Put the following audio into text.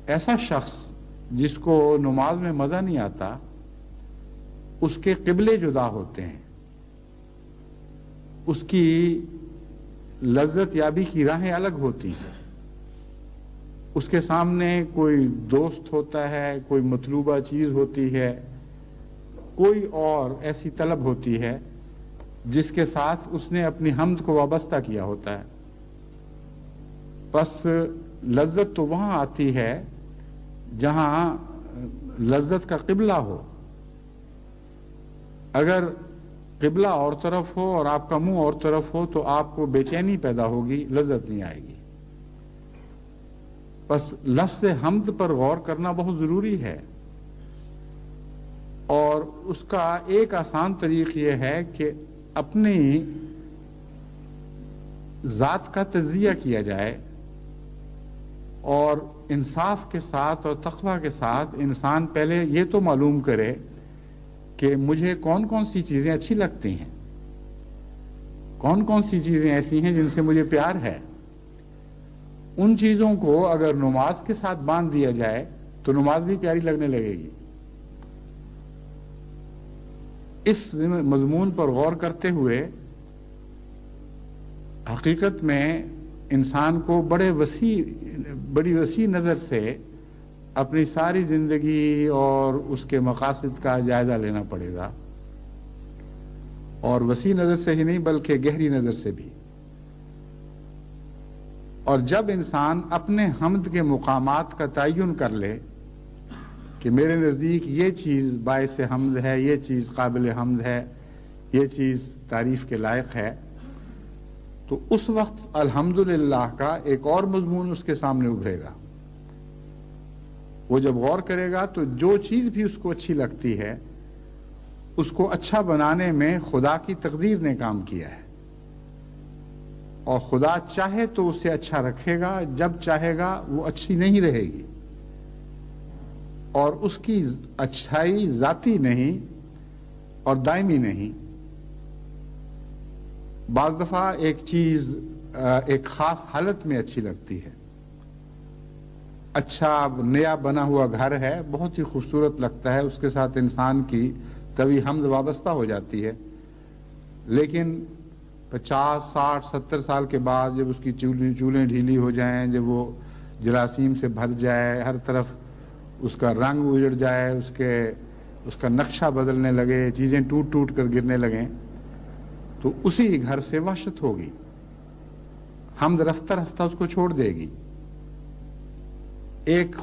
ایسا شخص جس کو نماز میں مزہ نہیں آتا، اس کے قبلے جدا ہوتے ہیں، اس کی لذت یابی کی راہیں الگ ہوتی ہیں، اس کے سامنے کوئی دوست ہوتا ہے، کوئی مطلوبہ چیز ہوتی ہے، کوئی اور ایسی طلب ہوتی ہے جس کے ساتھ اس نے اپنی حمد کو وابستہ کیا ہوتا ہے۔ بس لذت تو وہاں آتی ہے جہاں لذت کا قبلہ ہو۔ اگر قبلہ اور طرف ہو اور آپ کا منہ اور طرف ہو تو آپ کو بے چینی پیدا ہوگی، لذت نہیں آئے گی۔ بس لفظ حمد پر غور کرنا بہت ضروری ہے، اور اس کا ایک آسان طریق یہ ہے کہ اپنی ذات کا تجزیہ کیا جائے، اور انصاف کے ساتھ اور تقویٰ کے ساتھ انسان پہلے یہ تو معلوم کرے کہ مجھے کون کون سی چیزیں اچھی لگتی ہیں، کون کون سی چیزیں ایسی ہیں جن سے مجھے پیار ہے۔ ان چیزوں کو اگر نماز کے ساتھ باندھ دیا جائے تو نماز بھی پیاری لگنے لگے گی۔ اس مضمون پر غور کرتے ہوئے حقیقت میں انسان کو بڑی وسیع نظر سے اپنی ساری زندگی اور اس کے مقاصد کا جائزہ لینا پڑے گا، اور وسیع نظر سے ہی نہیں بلکہ گہری نظر سے بھی۔ اور جب انسان اپنے حمد کے مقامات کا تعین کر لے کہ میرے نزدیک یہ چیز باعث حمد ہے، یہ چیز قابل حمد ہے، یہ چیز تعریف کے لائق ہے، تو اس وقت الحمدللہ کا ایک اور مضمون اس کے سامنے ابھرے گا۔ وہ جب غور کرے گا تو جو چیز بھی اس کو اچھی لگتی ہے، اس کو اچھا بنانے میں خدا کی تقدیر نے کام کیا ہے، اور خدا چاہے تو اسے اچھا رکھے گا، جب چاہے گا وہ اچھی نہیں رہے گی، اور اس کی اچھائی ذاتی نہیں اور دائمی نہیں۔ بعض دفعہ ایک چیز ایک خاص حالت میں اچھی لگتی ہے۔ اچھا نیا بنا ہوا گھر ہے، بہت ہی خوبصورت لگتا ہے، اس کے ساتھ انسان کی طویل حمد وابستہ ہو جاتی ہے، لیکن 50 60 70 سال کے بعد جب اس کی چولیں ڈھیلی ہو جائیں، جب وہ جراثیم سے بھر جائے، ہر طرف اس کا رنگ اجڑ جائے، اس کا نقشہ بدلنے لگے، چیزیں ٹوٹ ٹوٹ کر گرنے لگیں، تو اسی گھر سے وحشت ہوگی، حمد رفتہ رفتہ اس کو چھوڑ دے گی۔ ایک